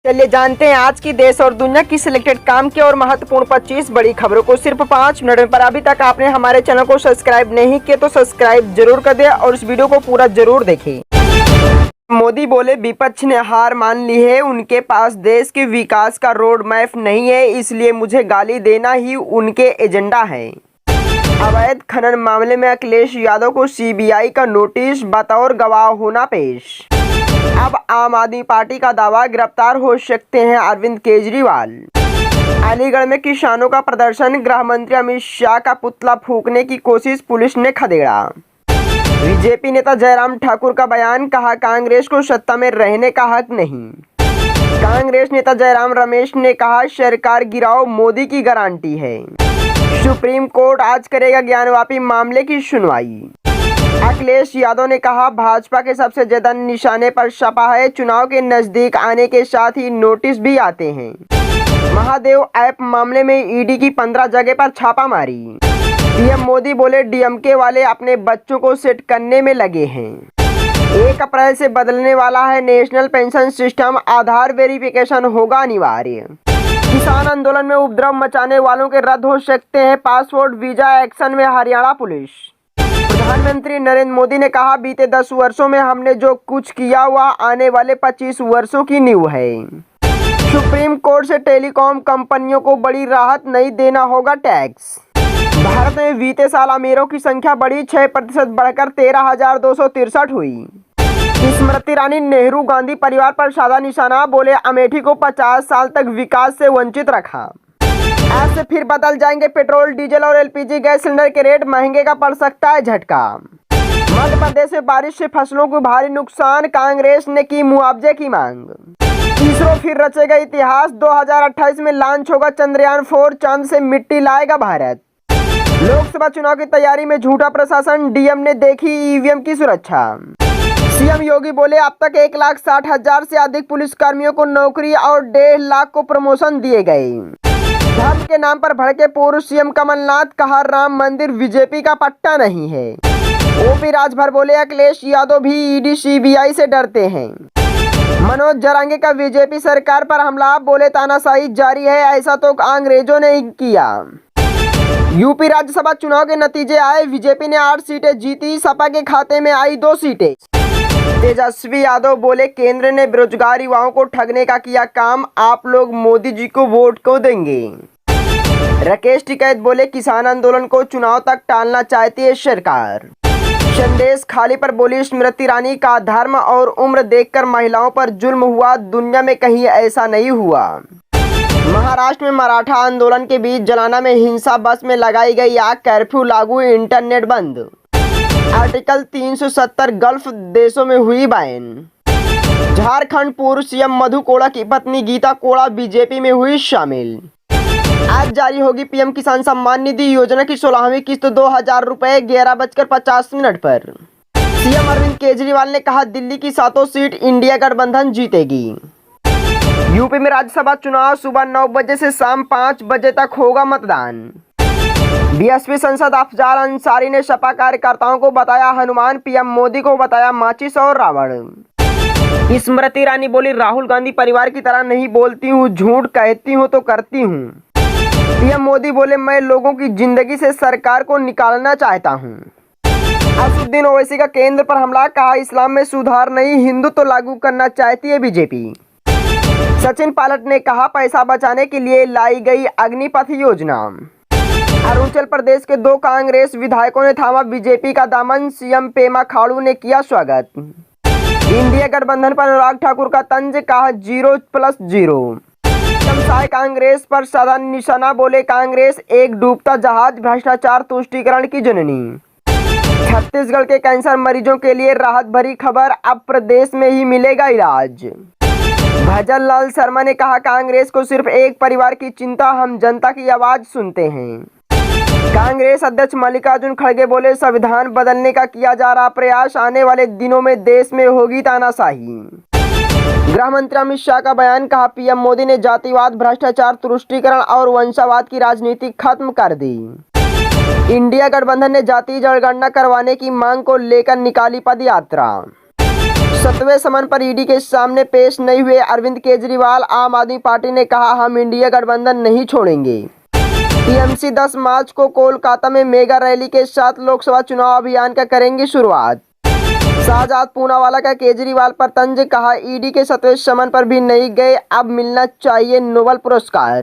चलिए जानते हैं आज की देश और दुनिया की सिलेक्टेड काम की और महत्वपूर्ण 25 बड़ी खबरों को सिर्फ 5 मिनट में। पर अभी तक आपने हमारे चैनल को सब्सक्राइब नहीं किया तो सब्सक्राइब जरूर कर दें और इस वीडियो को पूरा जरूर देखें। मोदी बोले विपक्ष ने हार मान ली है, उनके पास देश के विकास का रोड मैप नहीं है, इसलिए मुझे गाली देना ही उनके एजेंडा है। अवैध खनन मामले में अखिलेश यादव को सीबीआई का नोटिस, बतौर गवाह होना पेश। अब आम आदमी पार्टी का दावा, गिरफ्तार हो सकते हैं अरविंद केजरीवाल। अलीगढ़ में किसानों का प्रदर्शन, गृह मंत्री अमित शाह का पुतला फूंकने की कोशिश, पुलिस ने खदेड़ा। बीजेपी नेता जयराम ठाकुर का बयान, कहा कांग्रेस को सत्ता में रहने का हक नहीं। कांग्रेस नेता जयराम रमेश ने कहा सरकार गिराओ, मोदी की गारंटी है। सुप्रीम कोर्ट आज करेगा ज्ञानवापी मामले की सुनवाई। अखिलेश यादव ने कहा भाजपा के सबसे ज्यादा निशाने पर सपा है, चुनाव के नजदीक आने के साथ ही नोटिस भी आते हैं। महादेव ऐप मामले में ईडी की 15 जगह पर छापामारी। पीएम मोदी बोले डीएमके वाले अपने बच्चों को सेट करने में लगे हैं। 1 अप्रैल से बदलने वाला है नेशनल पेंशन सिस्टम, आधार वेरिफिकेशन होगा अनिवार्य। किसान आंदोलन में उपद्रव मचाने वालों के रद्द हो सकते हैं पासपोर्ट वीजा, एक्शन में हरियाणा पुलिस। प्रधानमंत्री नरेंद्र मोदी ने कहा बीते 10 वर्षों में हमने जो कुछ किया वह आने वाले 25 वर्षों की नींव है। सुप्रीम कोर्ट से टेलीकॉम कंपनियों को बड़ी राहत, नहीं देना होगा टैक्स। भारत में बीते साल अमीरों की संख्या बढ़ी, 6% बढ़कर 13,263 हुई। स्मृति ईरानी, नेहरू गांधी परिवार पर साधा निशाना, बोले अमेठी को 50 साल तक विकास से वंचित रखा। आज से फिर बदल जाएंगे पेट्रोल, डीजल और एलपीजी गैस सिलेंडर के रेट, महंगे का पड़ सकता है झटका। मध्य प्रदेश में बारिश से फसलों को भारी नुकसान, कांग्रेस ने की मुआवजे की मांग। इसरो फिर रचेगा इतिहास, 2028 में लॉन्च होगा चंद्रयान 4, चांद से मिट्टी लाएगा भारत। लोकसभा चुनाव की तैयारी में झूठा प्रशासन, डीएम ने देखी ईवीएम की सुरक्षा। सीएम योगी बोले अब तक 1,60,000 से अधिक पुलिसकर्मियों को नौकरी और 1.5 लाख को प्रमोशन दिए गए। धर्म के नाम पर भड़के पूर्व सीएम कमलनाथ, कहा राम मंदिर बीजेपी का पट्टा नहीं है। ओपी राजभर बोले अखिलेश यादव भी ईडी सीबीआई से डरते हैं। मनोज जरांगे का बीजेपी सरकार पर हमला, बोले तानाशाही जारी है, ऐसा तो अंग्रेजों ने ही किया। यूपी राज्यसभा चुनाव के नतीजे आए, बीजेपी ने 8 सीटें जीती, सपा के खाते में आई 2 सीटें। तेजस्वी यादव बोले केंद्र ने बेरोजगार युवाओं को ठगने का किया काम, आप लोग मोदी जी को वोट को देंगे। राकेश टिकैत बोले किसान आंदोलन को चुनाव तक टालना चाहती है सरकार। संदेश खाली पर बोली स्मृति ईरानी, का धर्म और उम्र देखकर महिलाओं पर जुल्म हुआ, दुनिया में कहीं ऐसा नहीं हुआ। महाराष्ट्र में मराठा आंदोलन के बीच जलाना में हिंसा, बस में लगाई गई आग, कर्फ्यू लागू, इंटरनेट बंद। आर्टिकल 370 गल्फ देशों में हुई बैन। झारखंड पूर्व सीएम मधु कोड़ा की पत्नी गीता कोड़ा बीजेपी में हुई शामिल। आज जारी होगी पीएम किसान सम्मान निधि योजना की 16वीं किस्त, 2,000 रुपए, 11:50 पर। सीएम अरविंद केजरीवाल ने कहा दिल्ली की 7 सीट इंडिया गठबंधन जीतेगी। यूपी में राज्यसभा चुनाव, सुबह 9 बजे से शाम 5 बजे तक होगा मतदान। बीएसपी सांसद अफजाल अंसारी ने सपा कार्यकर्ताओं को बताया हनुमान, पीएम मोदी को बताया माचिस और रावण। स्मृति ईरानी बोली राहुल गांधी परिवार की तरह नहीं बोलती हूँ, झूठ कहती हूँ तो करती हूँ। पीएम मोदी बोले मैं लोगों की जिंदगी से सरकार को निकालना चाहता हूँ। असदुद्दीन ओवैसी का केंद्र पर हमला, कहा इस्लाम में सुधार नहीं, हिंदुत्व लागू करना चाहती है बीजेपी। सचिन पायलट ने कहा पैसा बचाने के लिए लाई गई अग्निपथ योजना। अरुणाचल प्रदेश के 2 कांग्रेस विधायकों ने थामा बीजेपी का दामन, सीएम पेमा खांडू ने किया स्वागत। इंडिया गठबंधन पर अनुराग ठाकुर का तंज, कहा 0+0। शमशाय कांग्रेस पर साधा निशाना, बोले कांग्रेस एक डूबता जहाज, भ्रष्टाचार तुष्टीकरण की जननी। छत्तीसगढ़ के कैंसर मरीजों के लिए राहत भरी खबर, अब प्रदेश में ही मिलेगा इलाज। भजन लाल शर्मा ने कहा कांग्रेस को सिर्फ एक परिवार की चिंता, हम जनता की आवाज सुनते हैं। कांग्रेस अध्यक्ष मल्लिकार्जुन खड़गे बोले संविधान बदलने का किया जा रहा प्रयास, आने वाले दिनों में देश में होगी तानाशाही। गृह मंत्री अमित शाह का बयान, कहा पीएम मोदी ने जातिवाद, भ्रष्टाचार, तुष्टीकरण और वंशवाद की राजनीति खत्म कर दी। इंडिया गठबंधन ने जातीय जनगणना करवाने की मांग को लेकर निकाली पदयात्रा। 7वें समन पर ईडी के सामने पेश नहीं हुए अरविंद केजरीवाल। आम आदमी पार्टी ने कहा, हम इंडिया गठबंधन नहीं छोड़ेंगे। टीएमसी 10 मार्च को कोलकाता में मेगा रैली के साथ लोकसभा चुनाव अभियान का करेंगी शुरुआत। शाहजाद पूनावाला का केजरीवाल पर तंज, कहा ईडी के 7वें समन पर भी नहीं गए, अब मिलना चाहिए नोबेल पुरस्कार।